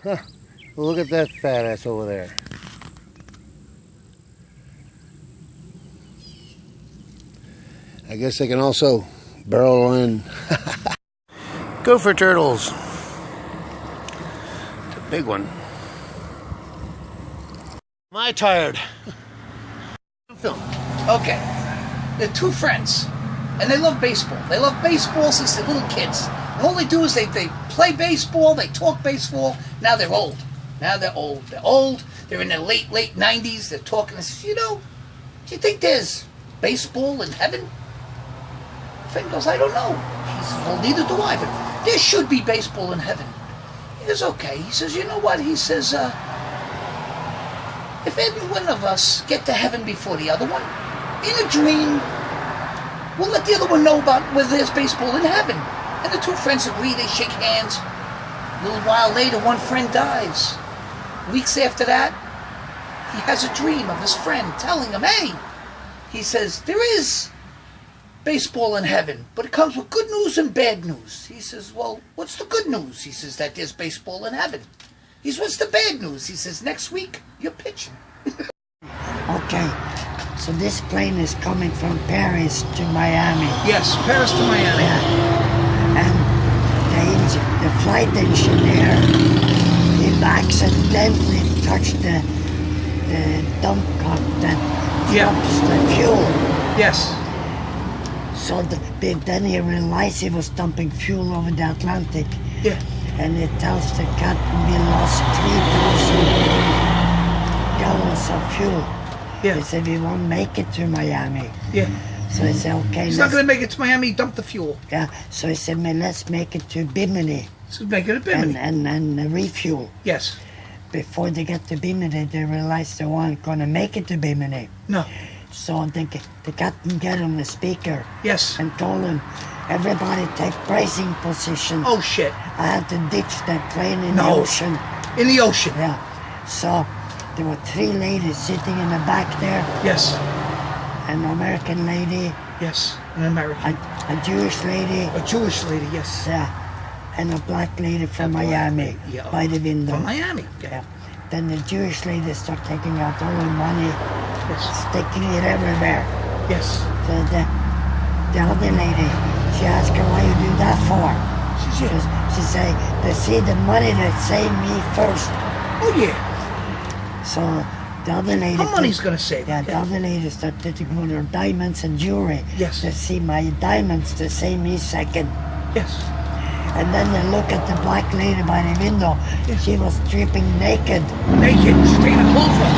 Huh. Look at that fat ass over there. I guess they can also burrow in. Gopher turtles. It's a big one. Am I tired? Film. Okay. They're two friends. And they love baseball. They love baseball since they're little kids. And all they do is they play baseball, they talk baseball. Now they're old. Now they're old. They're old. They're in their late 90s. They're talking. They say, do you think there's baseball in heaven? Friend goes, I don't know. He says, well, neither do I, but there should be baseball in heaven. He goes, okay. He says, you know what? He says, if any one of us get to heaven before the other one, in a dream, we'll let the other one know about whether there's baseball in heaven. And the two friends agree, they shake hands. A little while later, one friend dies. Weeks after that, he has a dream of his friend telling him, hey, he says, there is baseball in heaven, but it comes with good news and bad news. He says, well, what's the good news? He says, that there's baseball in heaven. He says, what's the bad news? He says, next week, you're pitching. Okay, so this plane is coming from Paris to Miami. Yes, Paris to Miami. Yeah. And the flight engineer, he accidentally touched the dump cup that dumps the fuel. Yes. So then he realized he was dumping fuel over the Atlantic. Yeah. And it tells the captain we lost 3,000 gallons of fuel. Yeah. He said we won't make it to Miami. Yeah. So he said, okay. He's not going to make it to Miami, dump the fuel. Yeah. So he said, man, let's make it to Bimini. So make it a Bimini. And refuel. Yes. Before they get to Bimini, they realized they weren't going to make it to Bimini. No. So the captain got on the speaker. Yes. And told him, everybody take bracing position. Oh, shit. I had to ditch that plane in the ocean. In the ocean? Yeah. So there were 3 ladies sitting in the back there. Yes. An American lady. Yes, an American. A Jewish lady. A Jewish lady, yes. Yeah. And a black lady from Miami by the window. From Miami, yeah. Then the Jewish lady started taking out all the money, yes, sticking it everywhere. Yes. So the other lady, she asked her, why you do that for? She said, they see the money that saved me first. Oh, yeah. So the other lady... How money's going to save? Yeah, the other lady started to put her diamonds and jewelry. Yes. They see my diamonds to save me second. Yes. And then they look at the black lady by the window. Yes. She was stripping naked. Naked? She's taking her clothes off.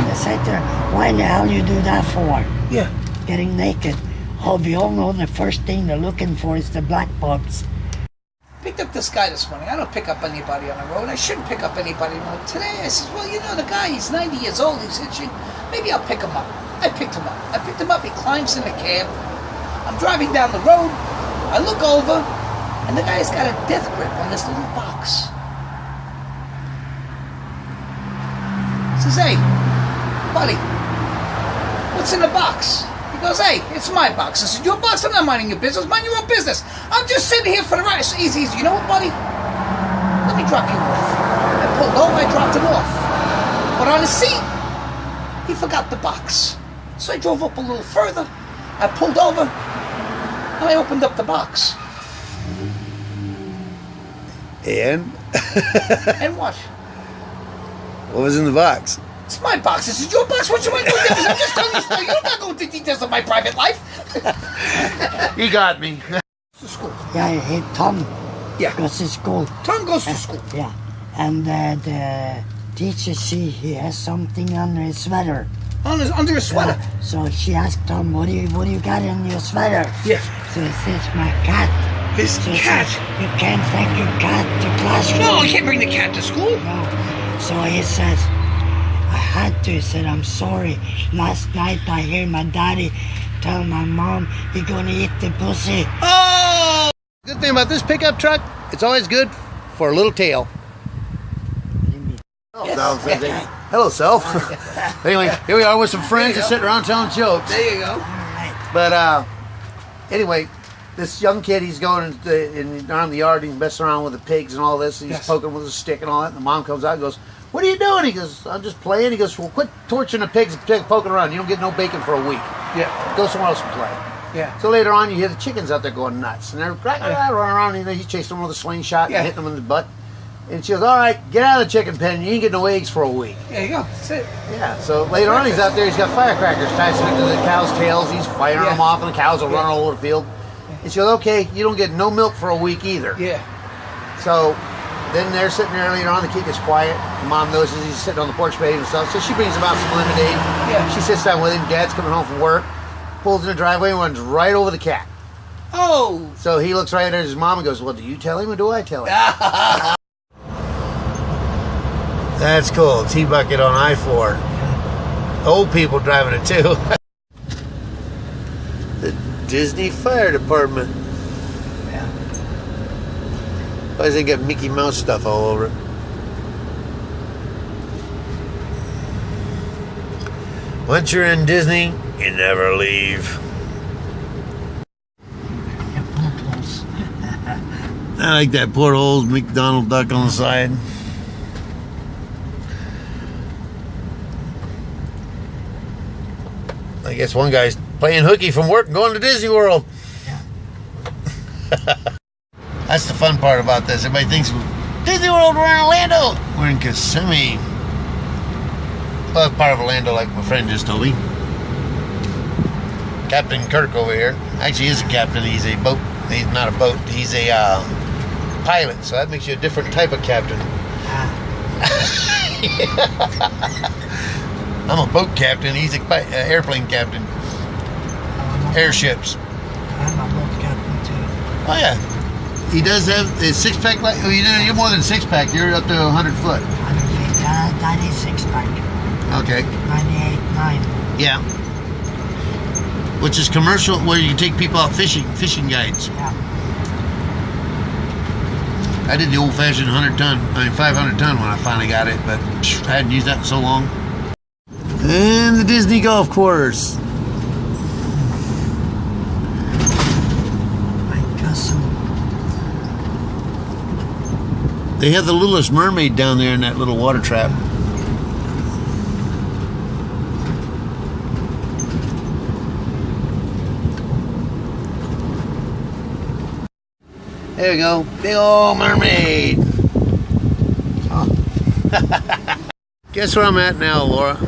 They said to her, why in the hell you do that for? Yeah. Getting naked. Oh, we all know the first thing they're looking for is the black bugs. Picked up this guy this morning. I don't pick up anybody on the road. I shouldn't pick up anybody on the road. Today I said, well, you know, the guy, he's 90 years old. He's itching. Maybe I'll pick him up. I picked him up. He climbs in the cab. I'm driving down the road. I look over, and the guy's got a death grip on this little box. Says, hey, buddy, what's in the box? He goes, hey, it's my box. I said, your box? I'm not minding your business. Mind your own business. I'm just sitting here for the ride. So easy. You know what, buddy? Let me drop you off. I pulled over. I dropped him off. But on the seat, he forgot the box. So I drove up a little further. I pulled over. And I opened up the box. And? And what? What was in the box? It's my box. This is your box. What you want to do with this? I'm just telling you story. You're not going into details of my private life. You got me. To school. Yeah, Tom goes to school. Tom goes to school. Yeah. And the teacher see he has something under his sweater. Under his sweater? Yeah. So she asked Tom, what do you got in your sweater? Yeah. So he says, my cat. His cat? Says, you can't take your cat to classroom. No, you can't bring the cat to school. No. So he says, I had to. He said, I'm sorry. Last night I hear my daddy tell my mom you're going to eat the pussy. Oh! Good thing about this pickup truck, it's always good for a little tail. Yes. Hello, self. Anyway, here we are with some friends just sitting around telling jokes. There you go. All right. But anyway, this young kid, he's going around the yard, he's messing around with the pigs and all this, and he's poking with a stick and all that, and the mom comes out and goes, "What are you doing?" He goes, "I'm just playing." He goes, "Well, quit torching the pigs and poking around. You don't get no bacon for a week. Yeah. Go somewhere else and play." Yeah. So later on, you hear the chickens out there going nuts, and they're running around, and he's chasing them with a slingshot and hitting them in the butt. And she goes, "All right, get out of the chicken pen. You ain't get no eggs for a week." There you go. That's it. Yeah, so later on he's out there, he's got firecrackers tied to the cows' tails, he's firing them off, and the cows are running all over the field. And she goes, "Okay, you don't get no milk for a week either." Yeah. So then they're sitting there later on, the kid gets quiet, the mom notices he's sitting on the porch behaving himself, so she brings him out some lemonade. Yeah. She sits down with him, dad's coming home from work, pulls in the driveway and runs right over the cat. Oh! So he looks right at his mom and goes, "Well, do you tell him or do I tell him?" That's cool. T-bucket on I-4. Old people driving it too. The Disney Fire Department. Yeah. Why does it got Mickey Mouse stuff all over it? Once you're in Disney, you never leave. I like that portholes, McDonald duck on the side. I guess one guy's playing hooky from work and going to Disney World. Yeah. That's the fun part about this. Everybody thinks Disney World, we're in Orlando. We're in Kissimmee. Well, part of Orlando, like my friend just told me. Captain Kirk over here. Actually, he's a captain. He's a boat. He's not a boat. He's a pilot. So that makes you a different type of captain. I'm a boat captain. He's an airplane captain. Airships. I'm a boat captain too. Oh yeah. He does have a six-pack. Oh, you're more than a six-pack. You're up to 100 foot. 96 pack. Okay. 98.9. Yeah. Which is commercial, where you take people out fishing guides. Yeah. I did the old-fashioned 500 ton when I finally got it, but I hadn't used that in so long. And the Disney golf course. My cousin. They have the Littlest Mermaid down there in that little water trap. There we go. Big old mermaid. Oh. Guess where I'm at now, Laura? The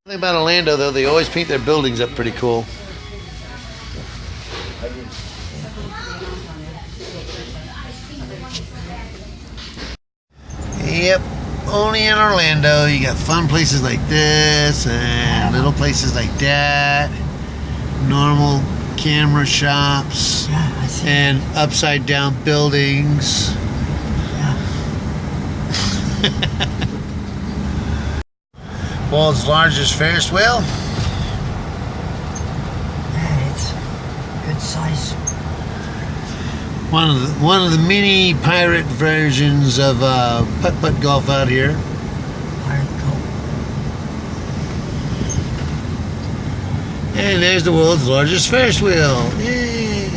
thing about Orlando, though, they always paint their buildings up pretty cool. Yep, only in Orlando. You got fun places like this and little places like that. Normal camera shops and upside down buildings. World's largest Ferris wheel. Yeah, it's good size. One of the mini pirate versions of putt-putt golf out here. And there's the world's largest Ferris wheel. Yay!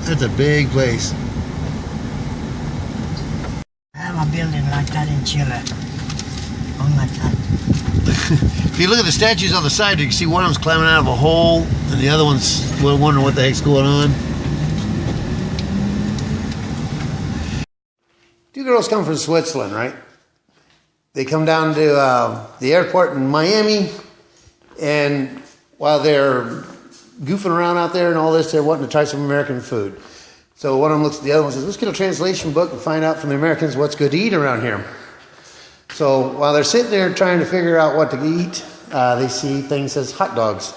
That's a big place. I have a building like that in Chile. On like that. If you look at the statues on the side, you can see one of them's climbing out of a hole, and the other one's wondering what the heck's going on. Two girls come from Switzerland, right? They come down to the airport in Miami, and while they're goofing around out there and all this, they're wanting to try some American food. So one of them looks at the other one and says, "Let's get a translation book and find out from the Americans what's good to eat around here." So while they're sitting there trying to figure out what to eat, they see things as hot dogs.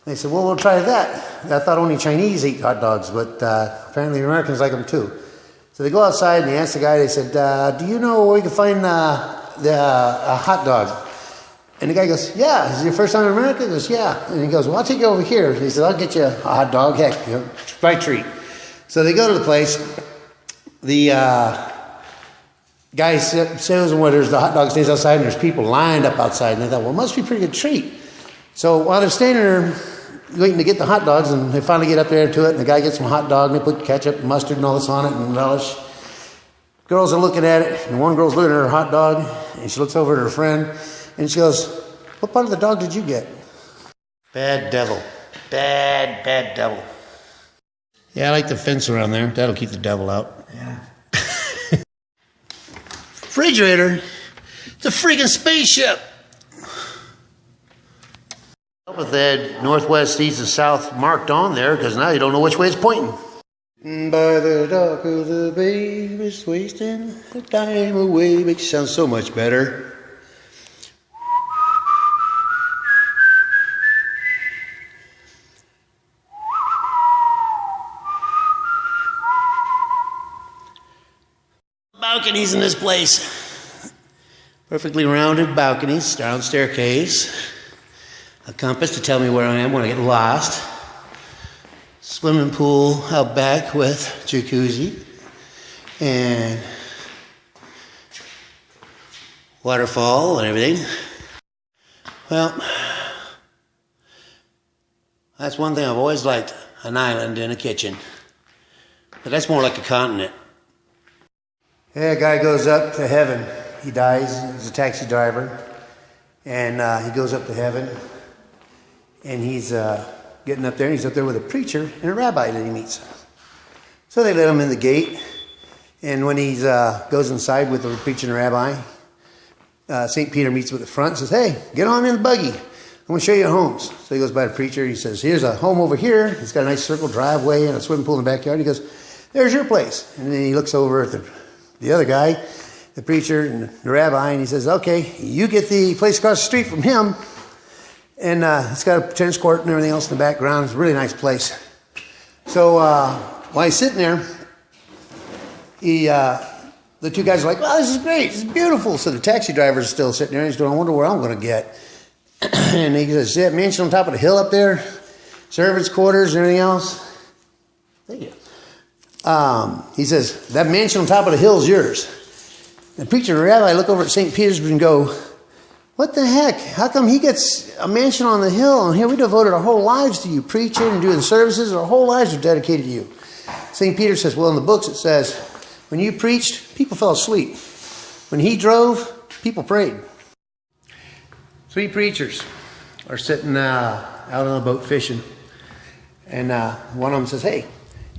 They said, "Well, we'll try that." I thought only Chinese eat hot dogs, but apparently the Americans like them too. So they go outside and they ask the guy, they said, "Do you know where we can find a hot dog?" And the guy goes, "Yeah, is it your first time in America?" He goes, "Yeah." And he goes, "Well, I'll take you over here." He said, "I'll get you a hot dog. Heck, you know, right treat." So they go to the place. The guy shows them where there's the hot dog stands outside and there's people lined up outside. And they thought, well, it must be a pretty good treat. So while they're standing there waiting to get the hot dogs, and they finally get up there to it, and the guy gets some hot dog, and they put ketchup and mustard and all this on it and relish. Girls are looking at it, and one girl's looking at her hot dog, and she looks over at her friend, and she goes, what part of the dog did you get? Bad devil. Bad, bad devil. Yeah, I like the fence around there. That'll keep the devil out. Yeah. Refrigerator? It's a freaking spaceship. With that northwest, east, and south marked on there, because now you don't know which way it's pointing. By the dock of the bay, it's wasting the time away. Makes you sound so much better. Balconies in this place. Perfectly rounded balconies, round staircase. A compass to tell me where I am when I get lost. Swimming pool out back with jacuzzi. And waterfall and everything. Well, that's one thing I've always liked, an island in a kitchen. But that's more like a continent. Yeah, a guy goes up to heaven. He dies, he's a taxi driver. And he goes up to heaven. And he's getting up there, and he's up there with a preacher and a rabbi that he meets. So they let him in the gate. And when he goes inside with the preacher and the rabbi, St. Peter meets with the front and says, hey, get on in the buggy. I'm going to show you your homes. So he goes by the preacher, and he says, here's a home over here. It's got a nice circle driveway and a swimming pool in the backyard. He goes, there's your place. And then he looks over at the other guy, the preacher and the rabbi, and he says, okay, you get the place across the street from him. And it's got a tennis court and everything else in the background. It's a really nice place. So while he's sitting there, the two guys are like, wow, this is great. This is beautiful. So the taxi driver is still sitting there. And he's going, I wonder where I'm going to get. And he says, yeah, mansion on top of the hill up there, servants' quarters and everything else. Thank you. He says, that mansion on top of the hill is yours. The preacher and the rabbi look over at St. Peter's and go, what the heck? How come he gets a mansion on the hill? And here we devoted our whole lives to you, preaching and doing services. Our whole lives are dedicated to you. St. Peter says, well, in the books it says, when you preached, people fell asleep. When he drove, people prayed. 3 preachers are sitting out on a boat fishing. And one of them says, hey,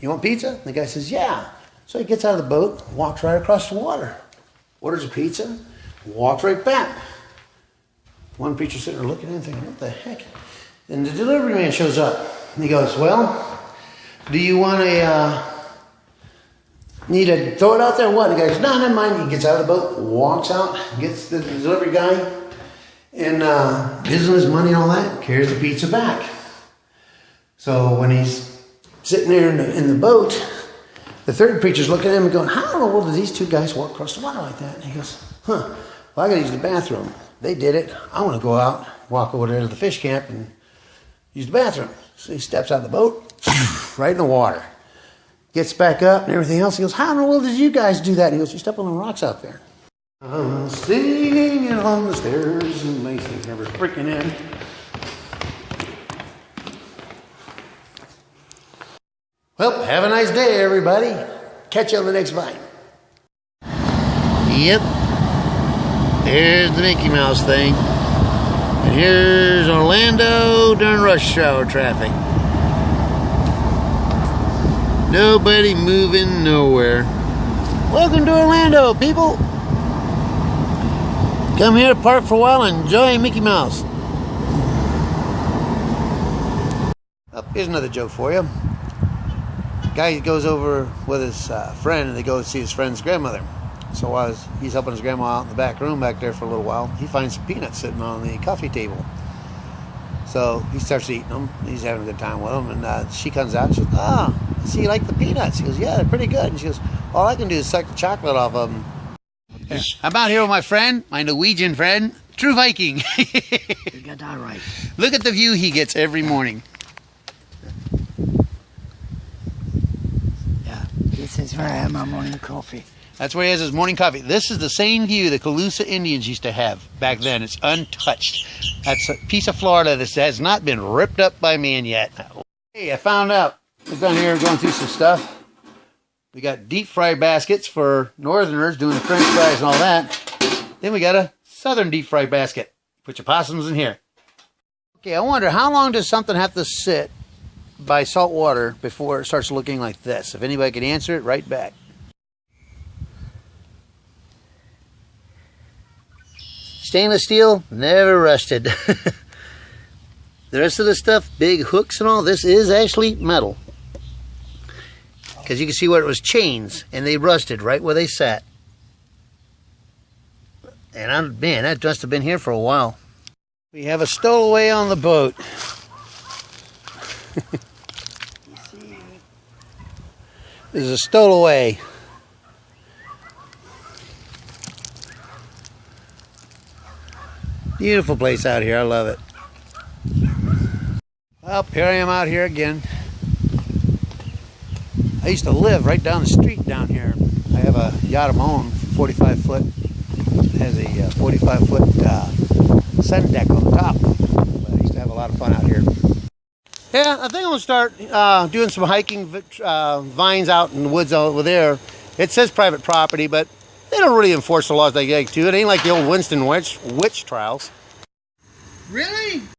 you want pizza? And the guy says, yeah. So he gets out of the boat, walks right across the water, orders a pizza, walks right back. One preacher sitting there looking at him thinking, what the heck? And the delivery man shows up. And he goes, well, do you want need to throw it out there or what? And the guy goes, no, never mind. He gets out of the boat, walks out, gets the delivery guy, and gives him his money and all that, carries the pizza back. So when he's sitting there in the boat, the third preacher's looking at him and going, how in the world did these 2 guys walk across the water like that? And he goes, well, I got to use the bathroom. They did it. I want to go out, walk over there to the fish camp and use the bathroom. So he steps out of the boat, right in the water. Gets back up and everything else. He goes, how in the world did you guys do that? And he goes, you step on the rocks out there. I'm singing on the stairs and Macy's never freaking in. Well, have a nice day, everybody. Catch you on the next Vine. Yep. Here's the Mickey Mouse thing. And here's Orlando during rush hour traffic. Nobody moving nowhere. Welcome to Orlando, people. Come here, park for a while, and enjoy Mickey Mouse. Oh, here's another joke for you. Guy goes over with his friend, and they go see his friend's grandmother. So while he's helping his grandma out in the back room back there for a little while, he finds some peanuts sitting on the coffee table. So he starts eating them. He's having a good time with them. And she comes out and she goes, I see you like the peanuts. He goes, yeah, they're pretty good. And she goes, all I can do is suck the chocolate off of them. Yeah. I'm out here with my friend, my Norwegian friend, True Viking. You got that right. Look at the view he gets every morning. Yeah, this is where I have my morning coffee. That's where he has his morning coffee. This is the same view the Calusa Indians used to have back then. It's untouched. That's a piece of Florida that has not been ripped up by man yet. Hey, I found out. I was down here going through some stuff. We got deep fry baskets for northerners doing French fries and all that. Then we got a southern deep fry basket. Put your possums in here. Okay, I wonder how long does something have to sit by salt water before it starts looking like this? If anybody can answer it, write back. Stainless steel, never rusted. The rest of the stuff, big hooks and all, this is actually metal. Because you can see where it was chains, and they rusted right where they sat. And man, that must have been here for a while. We have a stowaway on the boat. This is a stowaway. Beautiful place out here, I love it. Well, here I am out here again. I used to live right down the street down here. I have a yacht of my own, 45 foot. It has a 45-foot sun deck on the top. But I used to have a lot of fun out here. Yeah, I think I'm going to start doing some hiking vines out in the woods over there. It says private property, but they don't really enforce the laws they like to. It ain't like the old Winston witch trials. Really?